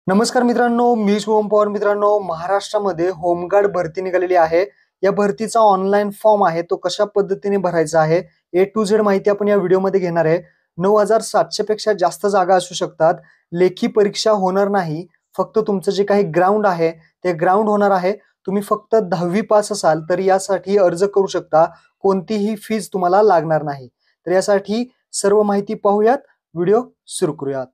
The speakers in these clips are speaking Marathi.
नमस्कार मित्रांनो, मी शुभम पवार. मित्रांनो, महाराष्ट्रामध्ये होमगार्ड भरती निघालेली आहे. या भरतीचा ऑनलाईन फॉर्म आहे, तो कशा पद्धतीने भरायचा आहे A to Z माहिती आपण या व्हिडिओमध्ये घेणार आहे. 9,700 पेक्षा जास्त जागा असू शकतात. लेखी परीक्षा होणार नाही. फक्त तुमचं जे काही ग्राउंड आहे ते ग्राउंड होणार आहे. तुम्ही फक्त 10वी पास असाल तर यासाठी अर्ज करू शकता. कोणतीही फीज तुम्हाला लागणार नाही. तर यासाठी सर्व माहिती पाहूयात. व्हिडिओ सुरू करूयात.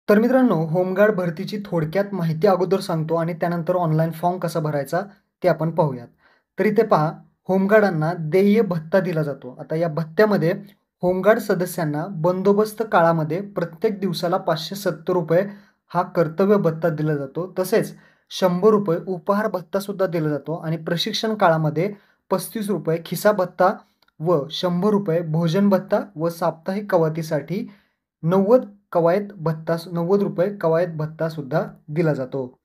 तर मित्रांनो, होमगार्ड भरतीची थोडक्यात माहिती अगोदर सांगतो आणि त्यानंतर ऑनलाईन फॉर्म कसा भरायचा ते आपण पाहूयात. तर इथे पहा, होमगार्डांना देय भत्ता दिला जातो. आता या भत्त्यामध्ये होमगार्ड सदस्यांना बंदोबस्त काळामध्ये प्रत्येक दिवसाला 570 रुपये हा कर्तव्य भत्ता दिला जातो. तसेच 100 रुपये उपहार भत्ता सुद्धा दिला जातो आणि प्रशिक्षण काळामध्ये 35 रुपये खिसा भत्ता व 100 रुपये भोजन भत्ता व साप्ताहिक कवायतीसाठी 90 रुपये कवायत भत्ता सुद्धा दिला जातो.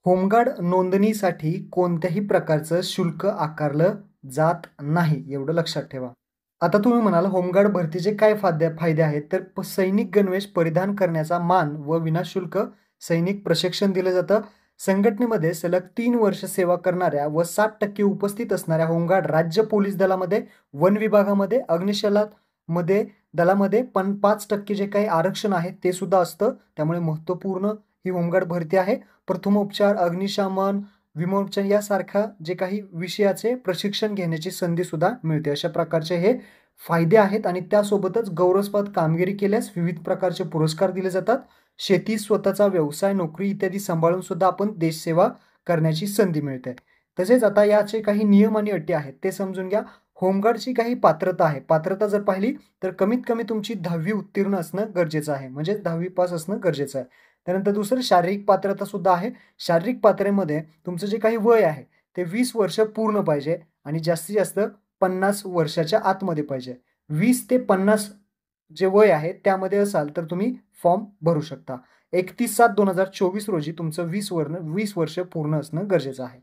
होमगार्ड नोंदणीसाठी कोणत्याही प्रकारचं शुल्क आकारलं जात नाही, एवढं लक्षात ठेवा. आता तुम्ही म्हणाल होमगार्ड भरतीचे काय फायदे आहेत, तर सैनिक गणवेश परिधान करण्याचा मान व विनाशुल्क सैनिक प्रशिक्षण दिलं जातं. संघटनेमध्ये सलग 3 वर्ष सेवा करणाऱ्या व 60% उपस्थित असणाऱ्या होमगार्ड राज्य पोलीस दलामध्ये, वन विभागामध्ये, अग्निशमन दलामध्ये पण 5% जे काही आरक्षण आहे ते सुद्धा असतं. त्यामुळे महत्त्वपूर्ण ही होमगार्ड भरती आहे. प्रथमोपचार, अग्निशमन, विमोचन यासारख्या जे काही विषयाचे प्रशिक्षण घेण्याची संधी सुद्धा मिळते. अशा प्रकारचे हे फायदे आहेत आणि त्यासोबतच गौरवस्पद कामगिरी केल्यास विविध प्रकारचे पुरस्कार दिले जातात. शेती, स्वतःचा व्यवसाय, नोकरी इत्यादी सांभाळून सुद्धा आपण देशसेवा करण्याची संधी मिळते. तसेच आता याचे काही नियम आणि अटी आहेत ते समजून घ्या. होमगार्डची काही पात्रता आहे. पात्रता जर पाहिली तर कमीत कमी तुमची 10वी उत्तीर्ण असणं गरजेचं आहे, म्हणजे 10वी पास असणं गरजेचं आहे. त्यानंतर दुसरं शारीरिक पात्रता सुद्धा आहे. शारीरिक पात्रतेमध्ये तुमचं जे काही वय आहे ते 20 वर्ष पूर्ण पाहिजे आणि जास्तीत जास्त 50 वर्षाच्या आतमध्ये पाहिजे. 20 ते 50 जे वय आहे त्यामध्ये असाल तर तुम्ही फॉर्म भरू शकता. 31/7/2024 रोजी तुमचं 20 वर्ष पूर्ण असणं गरजेचं आहे.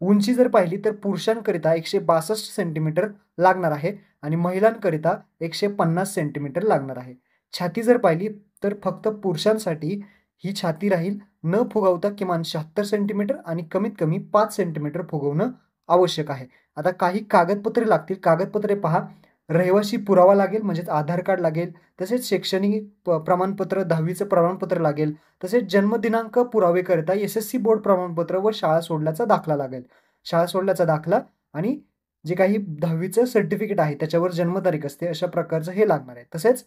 उंची जर पाहिली तर पुरुषांकरिता 162 सेंटीमीटर लागणार आहे आणि महिलांकरिता 150 सेंटीमीटर लागणार आहे. छाती जर पाहिली तर फक्त पुरुषांसाठी ही छाती राहील न फुगवता किमान 76 सेंटीमीटर आणि कमीत कमी 5 सेंटीमीटर फुगवणं आवश्यक आहे. आता काही कागदपत्रे लागतील. कागदपत्रे पहा, रहिवासी पुरावा लागेल म्हणजेच आधार कार्ड लागेल. तसेच शैक्षणिक प्रमाणपत्र, 10वीचं प्रमाणपत्र लागेल. तसेच जन्मदिनांक पुरावेकरिता SSC बोर्ड प्रमाणपत्र व शाळा सोडल्याचा दाखला लागेल. शाळा सोडल्याचा दाखला आणि जे काही 10वीचं सर्टिफिकेट आहे त्याच्यावर जन्मतारीख असते, अशा प्रकारचं हे लागणार आहे. तसेच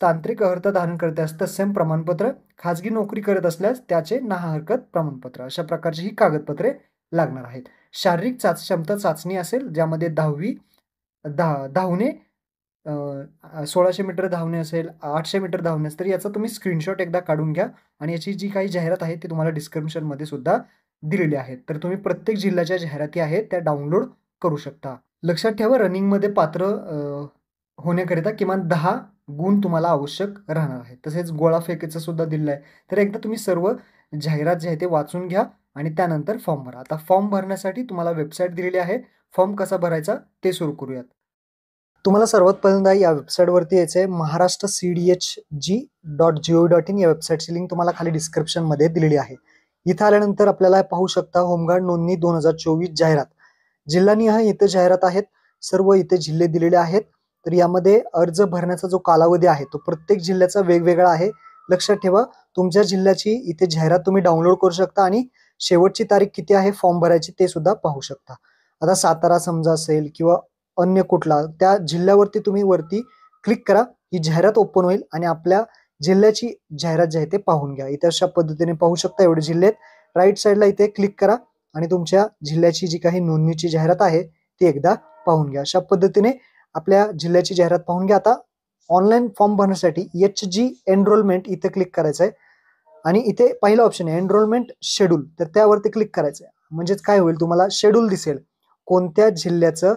तांत्रिक अर्हता धारण करत असल्यास तत्सम प्रमाणपत्र, खाजगी नोकरी करत असल्यास त्याचे नाहरकत प्रमाणपत्र, अशा प्रकारची ही कागदपत्रे लागणार आहेत. शारीरिक क्षमता चाचणी असेल ज्यामध्ये 10वी धावणे, 1600 मीटर धावणे असेल, 800 मीटर धावणे असेल, तर याचा तुम्ही स्क्रीनशॉट एकदा काढून घ्या आणि याची जी काही जाहिरात आहे ती तुम्हाला डिस्क्रिप्शनमध्ये सुद्धा दिलेली आहेत. तर तुम्ही प्रत्येक जिल्ह्याच्या जाहिराती आहेत त्या डाउनलोड करू शकता. लक्षात ठेवा, रनिंगमध्ये पात्र होण्याकरिता किमान 10 गुण तुम्हाला आवश्यक राहणार आहे. तसेच गोळाफेकीचं सुद्धा दिलेलं आहे. तर एकदा तुम्ही सर्व जाहिरात जे आहे ते वाचून घ्या आणि त्यानंतर फॉर्म भरा. आता फॉर्म भरण्यासाठी तुम्हाला वेबसाईट दिलेली आहे. फॉर्म कसा भरायचा ते सुरू करूयात. तुम्हाला सर्वात पहिल्यांदा या वेबसाईटवरती यायचं आहे. maharashtracdhg.gov.in या वेबसाईटची लिंक तुम्हाला खाली डिस्क्रिप्शनमध्ये दिलेली आहे. इथं आल्यानंतर आपल्याला पाहू शकता होमगार्ड नोंदणी 2024 जाहिरात. जिल्हानिहाय इथे जाहिरात आहेत. सर्व इथे जिल्हे दिलेले आहेत. तर यामध्ये अर्ज भरण्याचा जो कालावधी आहे तो प्रत्येक जिल्ह्याचा वेगवेगळा आहे. लक्षात ठेवा, तुमच्या जिल्ह्याची इथे जाहिरात तुम्ही डाउनलोड करू शकता आणि शेवटची तारीख किती आहे फॉर्म भरायची ते सुद्धा पाहू शकता. आता सातारा समजा असेल किंवा अन्य कुठला, त्या जिल्ह्यावरती तुम्ही वरती क्लिक करा, ही जाहिरात ओपन होईल आणि आपल्या जिल्ह्याची जाहिरात जी आहे ते पाहून घ्या. इथे अशा पद्धतीने पाहू शकता एवढे जिल्हे आहेत. राईट साईडला इथे क्लिक करा आणि तुमच्या जिल्ह्याची जी काही नोंदणीची जाहिरात आहे ती एकदा पाहून घ्या. अशा पद्धतीने आपल्या जिल्ह्याची जाहिरात पाहून घ्या. आता ऑनलाईन फॉर्म भरण्यासाठी HG एनरोलमेंट इथे क्लिक करायचं आहे आणि इथे पहिला ऑप्शन आहे एनरोलमेंट शेड्यूल, तर त्यावरती क्लिक करायचं आहे. म्हणजेच काय होईल, तुम्हाला शेड्यूल दिसेल, कोणत्या जिल्ह्याचं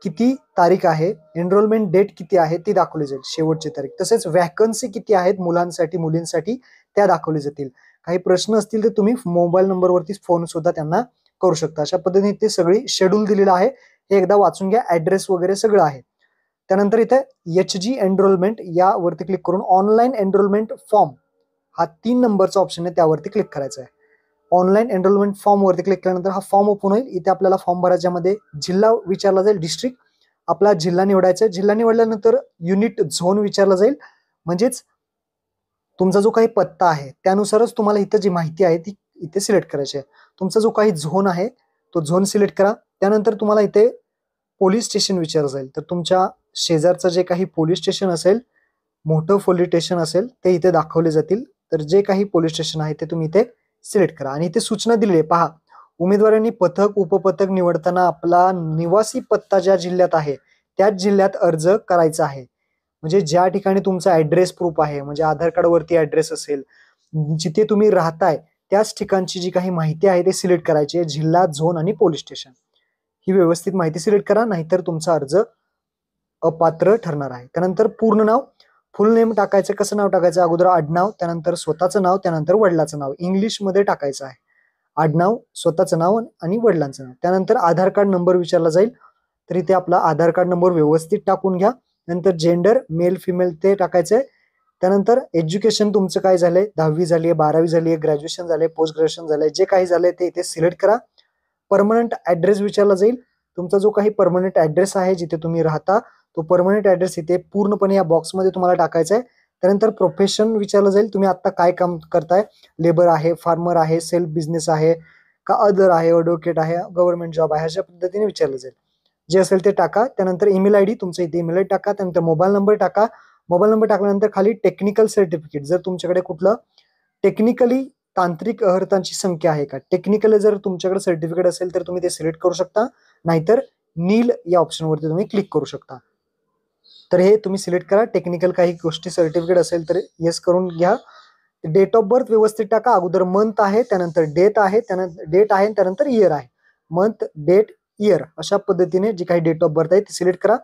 किती तारीख आहे, एनरोलमेंट डेट किती आहे ती दाखवली जाईल, शेवटची तारीख. तसेच वॅकन्सी किती आहेत मुलांसाठी मुलींसाठी त्या दाखवले जातील. काही प्रश्न असतील तर तुम्ही मोबाईल नंबरवरती फोन सुद्धा त्यांना करू शकता. अशा पद्धतीने ते सगळी शेड्यूल दिलेलं आहे. हे एकदा वाचून घ्या. ऍड्रेस वगैरे सगळं आहे. त्यानंतर इथे HG एनरोलमेंट यावरती क्लिक करून ऑनलाईन एनरोलमेंट फॉर्म हा 3 नंबरचा ऑप्शन आहे त्यावरती क्लिक करायचा आहे. ऑनलाईन एनरोलमेंट फॉर्म वरती क्लिक केल्यानंतर हा फॉर्म ओपन होईल. इथे आपल्याला फॉर्म भरायच्यामध्ये जिल्हा विचारला जाईल, डिस्ट्रिक्ट आपला जिल्हा निवडायचा आहे. जिल्हा निवडल्यानंतर युनिट झोन विचारला जाईल, म्हणजेच तुमचा जो काही पत्ता आहे त्यानुसारच तुम्हाला इथे जी माहिती आहे ती इथे सिलेक्ट करायची आहे. तुमचा जो काही झोन आहे तो झोन सिलेक्ट करा. त्यानंतर तुम्हाला इथे पोलीस स्टेशन विचारलं जाईल. तर तुमच्या शेजारचं जे काही पोलीस स्टेशन असेल, मोठं पोलीस स्टेशन असेल ते इथे दाखवले जातील. तर जे काही पोलीस स्टेशन आहे ते तुम्ही इथे सिलेक्ट करा. आणि इथे सूचना दिली आहे पहा, उमेदवारांनी पथक उपपथक निवडताना आपला निवासी पत्ता ज्या जिल्ह्यात आहे त्याच जिल्ह्यात अर्ज करायचा आहे. म्हणजे ज्या ठिकाणी तुमचा ऍड्रेस प्रूफ आहे, म्हणजे आधार कार्ड वरती ऍड्रेस असेल, जिथे तुम्ही राहताय त्याच ठिकाणची जी काही माहिती आहे ते सिलेक्ट करायची आहे, जिल्हा, झोन आणि पोलीस स्टेशन. ही व्यवस्थित माहिती सिलेक्ट करा, नाहीतर तुमचा अर्ज अपात्र ठरणार आहे. त्यानंतर पूर्ण नाव, फुल नेम टाकायचं. कसं नाव टाकायचं? अगोदर आडनाव, त्यानंतर स्वतःचं नाव, त्यानंतर वडिलाचं नाव इंग्लिशमध्ये टाकायचं आहे. आडनाव, स्वतःचं नाव आणि वडिलांचं नाव. त्यानंतर आधार कार्ड नंबर विचारला जाईल, तर इथे आपला आधार कार्ड नंबर व्यवस्थित टाकून घ्या. नंतर जेंडर मेल फिमेल ते टाकायचंय. त्यानंतर एज्युकेशन तुमचं काय झालंय, 10वी झाली आहे, 12वी झाली आहे, ग्रॅज्युएशन झालंय, पोस्ट ग्रॅज्युएशन झालंय, जे काही झालंय ते इथे सिलेक्ट करा. परमनंट ऍड्रेस विचारला जाईल. तुमचा जो काही परमनंट ऍड्रेस आहे जिथे तुम्ही राहता तो परमनंट ऍड्रेस इथे पूर्णपणे या बॉक्समध्ये तुम्हाला टाकायचा आहे. त्यानंतर प्रोफेशन विचारलं जाईल, तुम्ही आता काय काम करताय, लेबर आहे, फार्मर आहे, सेल्फ बिझनेस आहे का अदर आहे, ॲडव्होकेट आहे, गव्हर्नमेंट जॉब आहे, अशा पद्धतीने विचारलं जाईल. जे असेल ते टाका. त्यानंतर ईमेल आयडी तुमचा इथे ईमेल आयडी टाका. त्यानंतर मोबाईल नंबर टाका. मोबाईल नंबर टाकल्यानंतर खाली टेक्निकल सर्टिफिकेट, जर तुमच्याकडे कुठलं टेक्निकली तांत्रिक अर्हतांची संख्या आहे का, टेक्निकली जर तुमच्याकडे सर्टिफिकेट असेल तर तुम्ही ते सिलेक्ट करू शकता, नाहीतर नील या ऑप्शनवरती तुम्ही क्लिक करू शकता. तर हे तुम्ही सिलेक्ट करा. टेक्निकल काही गोष्टी सर्टिफिकेट असेल तर येस करून घ्या. डेट ऑफ बर्थ व्यवस्थित टाका. अगोदर मंथ आहे, त्यानंतर डेट आहे, त्यानंतर इयर आहे. मंथ, डेट, इयर अशा पद्धतीने जी काही डेट ऑफ बर्थ आहे ती सिलेक्ट करा.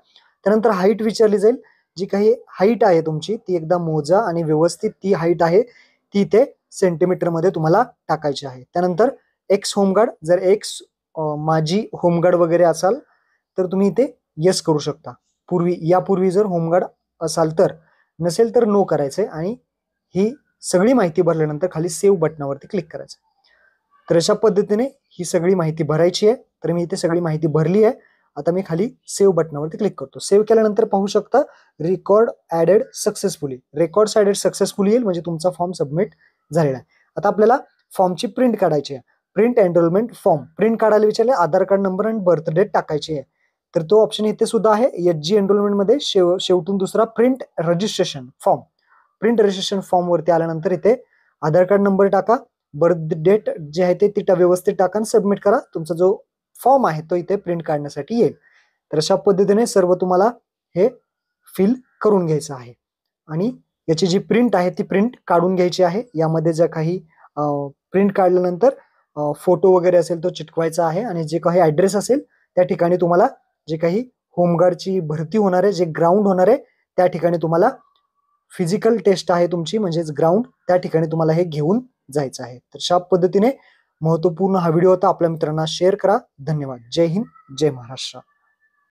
त्यानंतर हाईट विचारली जाईल. जी काही हाईट आहे तुमची ती एकदा मोजा आणि व्यवस्थित ती हाईट आहे ती इथे सेंटीमीटर मध्ये तुम्हाला टाकायची आहे. त्यानंतर एक्स होमगार्ड, जर एक्स माजी होमगार्ड वगैरे असाल तर तुम्ही इथे येस करू शकता. यापूर्वी जर होमगार्ड असाल तर, नसेल तर नो करायचंय. आणि ही सगळी माहिती भरल्यानंतर खाली सेव्ह बटनावरती क्लिक करायचं. तर अशा पद्धतीने ही सगळी माहिती भरायची आहे. तर मी इथे सगळी माहिती भरली आहे. आता मी खाली सेव्ह बटनावरती क्लिक करतो. सेव्ह केल्यानंतर पाहू शकता record added successfully, record added successfully येईल, म्हणजे तुमचा फॉर्म सबमिट झालेला आहे. आता आपल्याला फॉर्मची प्रिंट काढायची आहे. प्रिंट एनरोलमेंट फॉर्म प्रिंट काढायला विचारले, आधार कार्ड नंबर आणि बर्थ डेट टाकायची आहे. तर तो ऑप्शन इथे सुद्धा आहे. HG एनरोलमेंट मध्ये शेवटून दुसरा print registration form, print registration form वरती आल्यानंतर इथे आधार कार्ड नंबर टाका, बर्थ डेट जे आहे ते व्यवस्थित टाका आणि सबमिट करा. तुमचा जो फॉर्म आहे तो इथे प्रिंट काढण्यासाठी येईल. तर अशा पद्धतीने सर्व तुम्हाला हे फिल करून घ्यायचं आहे. आणि याची जी प्रिंट आहे ती प्रिंट काढून घ्यायची आहे. यामध्ये ज्या काही प्रिंट काढल्यानंतर फोटो वगैरे असेल तो चिटकवायचा आहे. आणि जे काही ऍड्रेस असेल त्या ठिकाणी तुम्हाला जे काही होमगार्डची भरती होणार आहे, जे ग्राउंड होणार आहे त्या ठिकाणी तुम्हाला फिजिकल टेस्ट आहे तुमची, म्हणजेच ग्राउंड, त्या ठिकाणी तुम्हाला हे घेऊन जायचं आहे. तर अशा पद्धतीने महत्वपूर्ण हा व्हिडिओ होता. आपल्या मित्रांना शेअर करा. धन्यवाद. जय हिंद, जय महाराष्ट्र.